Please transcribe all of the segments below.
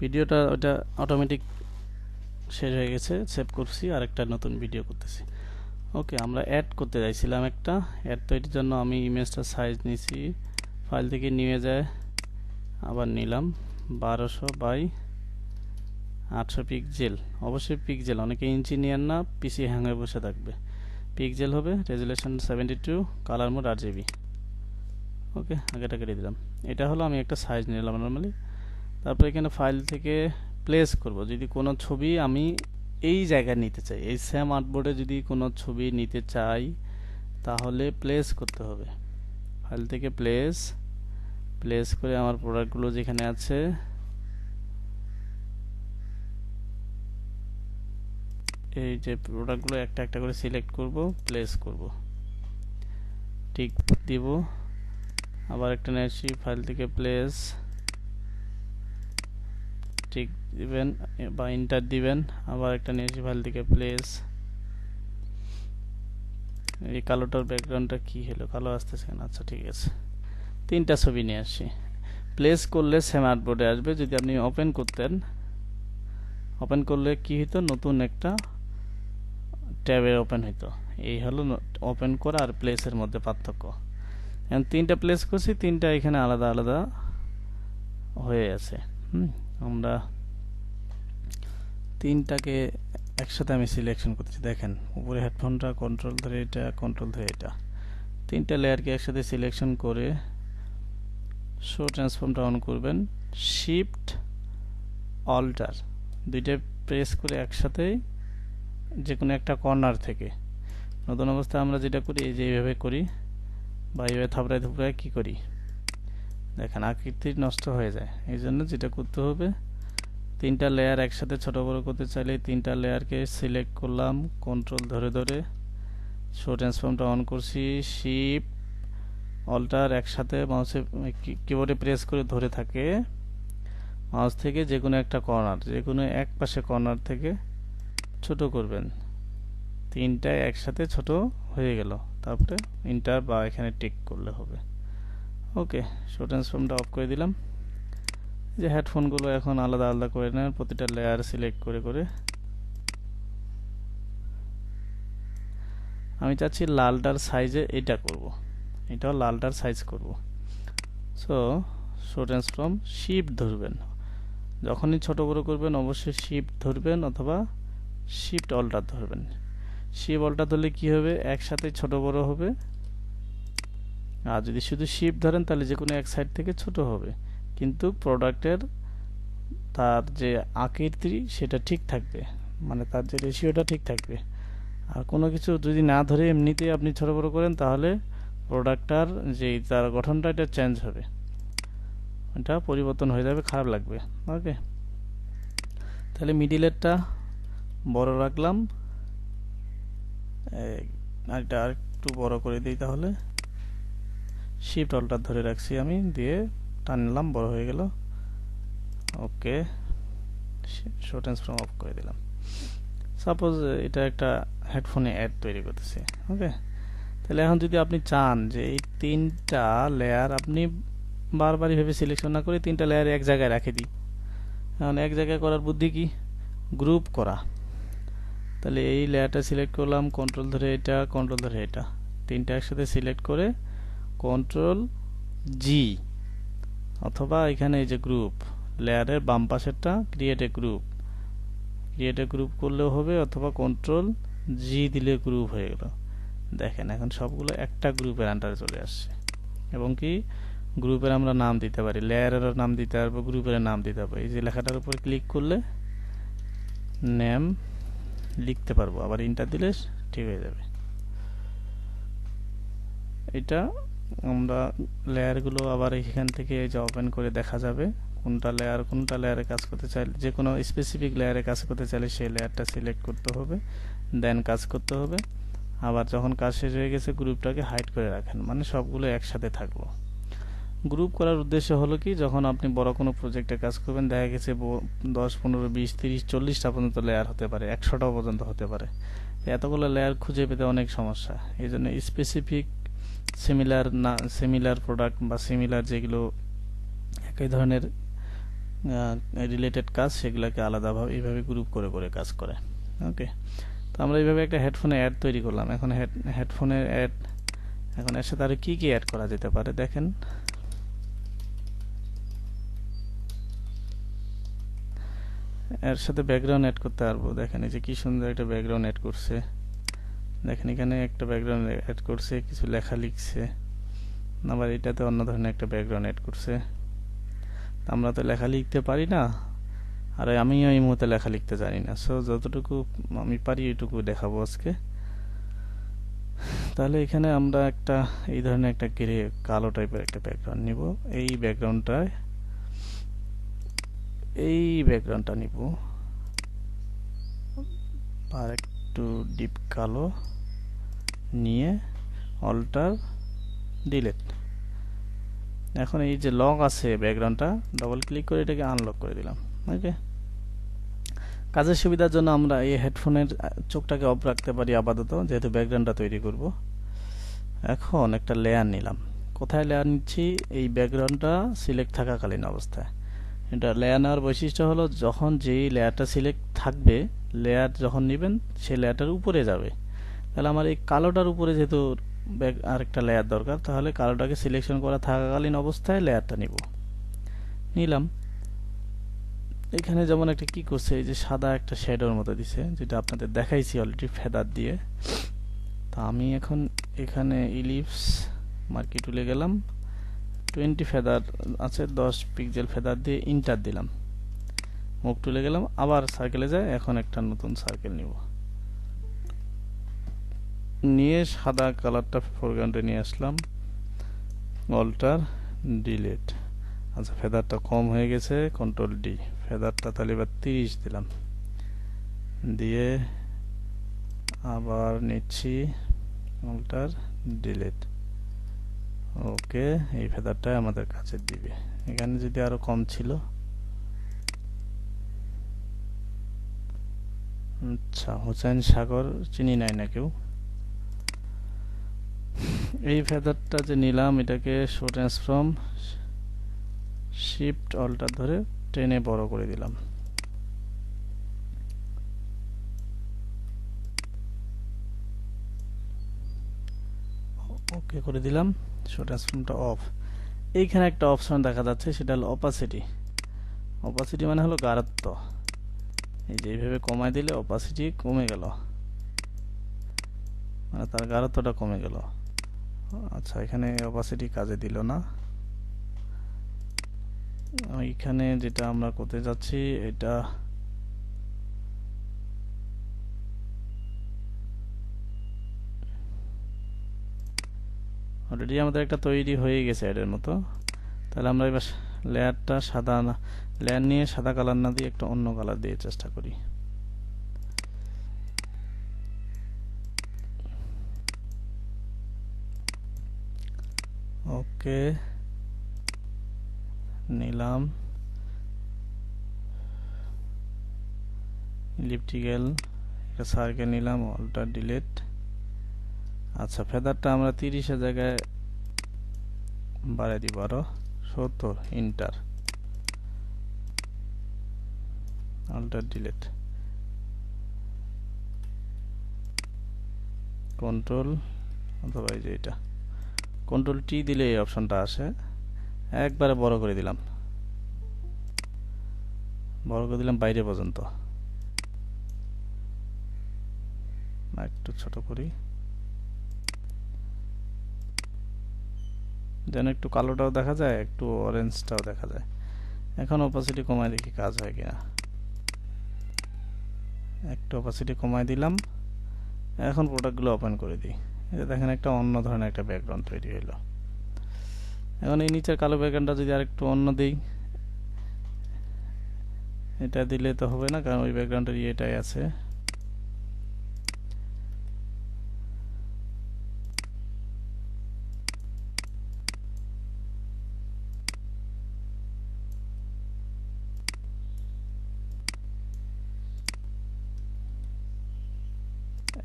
ভিডিওটা ওটা অটোমেটিক শেষ হয়ে গেছে, সেভ করছি আর একটা নতুন ভিডিও করতেছি। ওকে, আমরা অ্যাড করতে চাইছিলাম একটা অ্যাড, তো এটার জন্য আমি ইমেজটা সাইজ নিছি, ফাইল থেকে নিয়ে যায় আবার নিলাম 1200 বাই 800 পিক্সেল। অবশ্যই পিক্সেল, অনেকে ইঞ্চি নিয়েন না, পিসি হ্যাং হয়ে বসে থাকবে। পিক্সেল হবে, রেজুলেশন 72, কালার মোড RGB। ওকে, আগেটা কেটে দিলাম। এটা হলো আমি একটা সাইজ নিলাম নর্মালি। তারপর এখানে ফাইল থেকে প্লেস করব। যদি কোনো ছবি আমি এই জায়গায় নিতে চাই, এই সেম আর্টবোর্ডে যদি কোনো ছবি নিতে চাই, তাহলে প্লেস করতে হবে। ফাইল থেকে প্লেস করে আমার প্রোডাক্টগুলো যেখানে আছে এই যে প্রোডাক্টগুলো একটা একটা করে সিলেক্ট করব, প্লেস করব, টিক দিব। আবার একটা নেছি, ফাইল থেকে প্লেস, টিক দিবেন বা এন্টার দিবেন। আবার একটা নিয়েছি, ফাইল থেকে প্লেস। এই কালোটার ব্যাকগ্রাউন্ডটা কি হলো, কালো আসতেছে কেন? আচ্ছা ঠিক আছে, তিনটা ছবি নিয়ে আসি। প্লেস করলে সেম আর্টবোর্ডে আসবে। যদি আপনি ওপেন করতেন, ওপেন করলে কি হতো, নতুন একটা ট্যাবে ওপেন হইতো। এই হলো ওপেন করা আর প্লেসের মধ্যে পার্থক্য। এখন তিনটা প্লেস করছি, তিনটা এখানে আলাদা আলাদা হয়ে আছে। আমরা তিনটাকে একসাথে আমি সিলেকশন করতেছি। দেখেন উপরে হেডফোনটা কন্ট্রোল ধরে এটা, কন্ট্রোল ধরে এটা, তিনটা লেয়ারকে একসাথে সিলেকশন করে শো ট্রান্সফর্মটা অন করবেন। শিফট অল্টার দুইটা প্রেস করে একসাথে যে কোনো একটা কর্নার থেকে, নতুন অবস্থায় আমরা যেটা করি এই যে এইভাবে করি বা এইভাবে থাপড়ায় থুপড়ায় কি করি, দেখেন আকৃতি নষ্ট হয়ে যায়। এই জন্য যেটা করতে হবে, তিনটা লেয়ার একসাথে ছোট বড় করতে চাইলে তিনটা লেয়ারকে সিলেক্ট করলাম, কন্ট্রোল ধরে ধরে শো ট্রান্সফর্মটা অন করছি, শিফট অল্টার একসাথে মাউসে কিবোর্ডে প্রেস করে ধরে থাকে, মাউস থেকে যে কোনো একটা কর্নার, যে কোনো এক পাশে কর্নার থেকে ছোট করবেন। তিনটায় একসাথে ছোট হয়ে গেল, তারপরে এন্টার বা এখানে টিক করলে হবে। ওকে, শো ট্রান্সফর্মটা অফ করে দিলাম। যে হেডফোনগুলো এখন আলাদা আলাদা করে নেন, প্রতিটা লেয়ার সিলেক্ট করে করে। আমি চাচ্ছি লালটার সাইজে এটা করব, এটাও লালটার সাইজ করব। সো শো ট্রান্সফর্ম শিফট ধরবেন, যখনই ছোট বড় করবেন অবশ্যই শিফট ধরবেন অথবা শিফট অল্টার ধরবেন। শিফট অল্টার ধরলে কি হবে, একসাথে ছোট বড় হবে। আর যদি শুধু শিফট ধরেন তাহলে যে কোনো এক সাইড থেকে ছোট হবে, কিন্তু প্রোডাক্টের তার যে আকৃতি সেটা ঠিক থাকবে, মানে তার যে রেশিওটা ঠিক থাকবে। আর কোনো কিছু যদি না ধরে এমনিতেই আপনি ছোট বড় করেন, তাহলে প্রোডাক্টটার যে তার গঠনটা এটা চেঞ্জ হবে, এটা পরিবর্তন হয়ে যাবে, খারাপ লাগবে। ওকে, তাহলে মিডিলেরটা বড় রাখলাম, এটা আর একটু বড় করে দিই। তাহলে শিফট অল্টার ধরে রাখছি আমি, দিয়ে টানলাম, বড় হয়ে গেল। ওকে, শো ট্রান্সফর্ম অফ করে দিলাম। সাপোজ এটা একটা হেডফোনে অ্যাড তৈরি করতেছি। ওকে, তাহলে এখন যদি আপনি চান যে এই তিনটা লেয়ার আপনি বারবার এইভাবে সিলেকশন না করে তিনটা লেয়ার এক জায়গায় রেখে দিই, এখন এক জায়গায় করার বুদ্ধি কি, গ্রুপ করা। তাহলে এই লেয়ারটা সিলেক্ট করলাম, কন্ট্রোল ধরে এটা, কন্ট্রোল ধরে এটা, তিনটা একসাথে সিলেক্ট করে কন্ট্রোল জি, অথবা এখানে এই যে গ্রুপ লেয়ারের বাম পাশেরটা create a group, create a group করলেও হবে, অথবা কন্ট্রোল জি দিলে গ্রুপ হয়ে গেল। দেখেন এখন সবগুলো একটা গ্রুপের আন্ডারে চলে আসছে। এবং কি গ্রুপের আমরা নাম দিতে পারি, লেয়ারেরও নাম দিতে পারবো, গ্রুপের নাম দিতে পারবো। এই যে লেখাটার উপর ক্লিক করলে নেম লিখতে পারবো, আবার ইন্টার দিলে ঠিক হয়ে যাবে। এটা আমরা লেয়ারগুলো আবার এখান থেকে যে ওপেন করে দেখা যাবে কোনটা লেয়ারে কাজ করতে চাইলে, যে কোনো স্পেসিফিক লেয়ারে কাজ করতে চাইলে সেই লেয়ারটা সিলেক্ট করতে হবে, দেন কাজ করতে হবে। আবার যখন কাজ শেষ হয়ে গেছে গ্রুপটাকে হাইড করে রাখেন, মানে সবগুলো একসাথে থাকলো। গ্রুপ করার উদ্দেশ্য হলো কি, যখন আপনি বড় কোনো প্রজেক্টে কাজ করবেন, দেখা গেছে 10, 15, 20, 30, 40টা পর্যন্ত লেয়ার হতে পারে, 100টাও পর্যন্ত হতে পারে। এতগুলো লেয়ার খুঁজে পেতে অনেক সমস্যা। এই জন্য স্পেসিফিক সিমিলার প্রোডাক্ট বা সিমিলার যেগুলো একই ধরনের রিলেটেড কাজ সেগুলোকে আলাদাভাবে এইভাবে গ্রুপ করে করে কাজ করে। ওকে, তো আমরা এইভাবে একটা হেডফোনে অ্যাড তৈরি করলাম। এখন হেডফোনের অ্যাড, এখন এর সাথে আরো কি কি অ্যাড করা যেতে পারে দেখেন। এর সাথে ব্যাকগ্রাউন্ড অ্যাড করতে পারবো। দেখেন এই যে কি সুন্দর একটা ব্যাকগ্রাউন্ড অ্যাড করছে। দেখেন এখানে একটা ব্যাকগ্রাউন্ড অ্যাড করছে, কিছু লেখা লিখছে, আবার এটাতে অন্য ধরনের একটা ব্যাকগ্রাউন্ড অ্যাড করছে। আমরা তো লেখা লিখতে পারি না, আর আমিও এই মুহূর্তে লেখা লিখতে জানি না। সো যতটুকু আমি পারি এইটুকু দেখাবো আজকে। তাহলে এখানে আমরা একটা এই ধরনের একটা গ্রে কালো টাইপের একটা ব্যাকগ্রাউন্ড নিব। এই ব্যাকগ্রাউন্ডটা নিব আর একটু ডিপ কালো নিয়ে অল্টার ডিলিট। এখন এই যে লক আছে ব্যাকগ্রাউন্ডটা, ডবল ক্লিক করে এটাকে আনলক করে দিলাম। ওকে, কাজের সুবিধার জন্য আমরা এই হেডফোনের চোখটাকে অফ রাখতে পারি আপাতত, যেহেতু ব্যাকগ্রাউন্ডটা তৈরি করব। এখন একটা লেয়ার নিলাম। কোথায় লেয়ার নিচ্ছি? এই ব্যাকগ্রাউন্ডটা সিলেক্ট থাকাকালীন অবস্থায়। এটা লেয়ার নেওয়ার বৈশিষ্ট্য হলো, যখন যেই লেয়ারটা সিলেক্ট থাকবে, লেয়ার যখন নেবেন সেই লেয়ারটার উপরে যাবে। তাহলে আমার এই কালোটার উপরে যেহেতু আরেকটা লেয়ার দরকার, তাহলে কালোটাকে সিলেকশন করা থাকাকালীন অবস্থায় লেয়ারটা নিলাম। এখানে যেমন একটা কি করছে, এই যে সাদা একটা শ্যাডোর মতো দিছে, যেটা আপনাদের দেখাইছি অলরেডি ফেদার দিয়ে। তা আমি এখন এখানে ইলিপস মার্কি টুলে গেলাম, 20 ফেদার আছে, 10 পিক্সেল ফেদার দিয়ে ইন্টার দিলাম, মুখ টুলে গেলাম, আবার সার্কেলে যায়। এখন একটা নতুন সার্কেল নিব, নিয়ে সাদা কালারটা ফোরগ্রাউন্ডে নিয়ে আসলাম, অল্টার ডিলিট। আচ্ছা, ফেদারটা কম হয়ে গেছে, কন্ট্রোল ডি, ফেদারটা তাহলে এবার 30 দিলাম, দিয়ে আবার নিচ্ছি অল্টার ডিলিট। ওকে, এই ফেদারটা আমাদের কাছে দিবে। এখানে যদি আরো কম ছিল, আচ্ছা হোসেন সাগর চিনি নাই না কেউ। এই ফেদারটা যে নিলাম, এটাকে শো ট্রান্সফর্ম শিফট অল্টার ধরে টেনে বড় করে দিলাম। ওকে করে দিলাম, শো ট্রান্সফর্মটা অফ। এইখানে একটা অপশন দেখা যাচ্ছে, সেটা হলো অপাসিটি। অপাসিটি মানে হলো গাঢ়ত্ব। এই যে এইভাবে কমায় দিলে অপাসিটি কমে গেল, মানে তার গাঢ়ত্বটা কমে গেল। আচ্ছা, এখানে অপাসিটি কাজে দিল না। এইখানে যেটা আমরা করতে যাচ্ছি, এটা অলরেডি আমাদের একটা তৈরি হয়ে গেছে অ্যাডের মতো। তাহলে আমরা এবার লেয়ারটা সাদা না, লেয়ার নিয়ে সাদা কালার না দিয়ে একটা অন্য কালার দিয়ে চেষ্টা করি। ওকে নিলাম, ইলিপটিক্যাল একটা সার্কেল নিলাম, অল্টার ডিলিট। আচ্ছা, ফেদারটা আমরা 30 এর জায়গায় বাড়াই দিব আরো 70, ইন্টার, অল্টার ডিলিট, কন্ট্রোল অথবা এই যে এটা কন্ট্রোল টি দিলে এই অপশনটা আসে। একবারে বড় করে দিলাম, বাইরে পর্যন্ত। একটু ছোট করি, যেন একটু কালোটাও দেখা যায়, একটু অরেঞ্জটাও দেখা যায়। এখন অপাসিটি কমায় দেখি কাজ হয় কিনা। একটু অপাসিটি কমায় দিলাম। এখন প্রোডাক্টগুলো ওপেন করে দিই। এই দেখেন একটা অন্য ধরনের একটা ব্যাকগ্রাউন্ড তৈরি হলো। এখন এই নিচের কালো ব্যাকগ্রাউন্ডটা যদি আরেকটু অন্য দিই, এটা দিলে তো হবে না, কারণ ওই ব্যাকগ্রাউন্ডের ইয়েটাই আছে।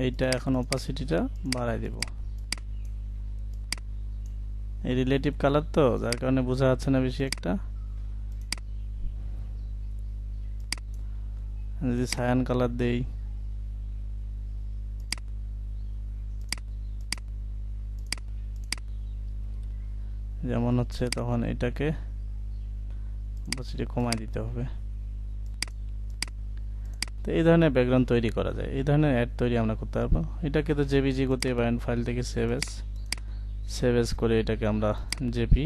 এইটা এখন অপাসিটিটা বাড়াই দেব। এই রিলেটিভ কালার তো, যার কারণে বোঝা যাচ্ছে না বেশি একটা। যদি সায়ান কালার দেই, যেমন হচ্ছে, তখন এটাকে অপসিটি কমায় দিতে হবে। তো এই ধরনের ব্যাকগ্রাউন্ড তৈরি করা যায়, এই ধরনের অ্যাড তৈরি আমরা করতে পারবো। এটাকে তো জেপিজি করতে পারেন, ফাইল থেকে সেভ এস করে এটাকে আমরা জেপি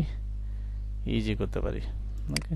ইজি করতে পারি। ওকে।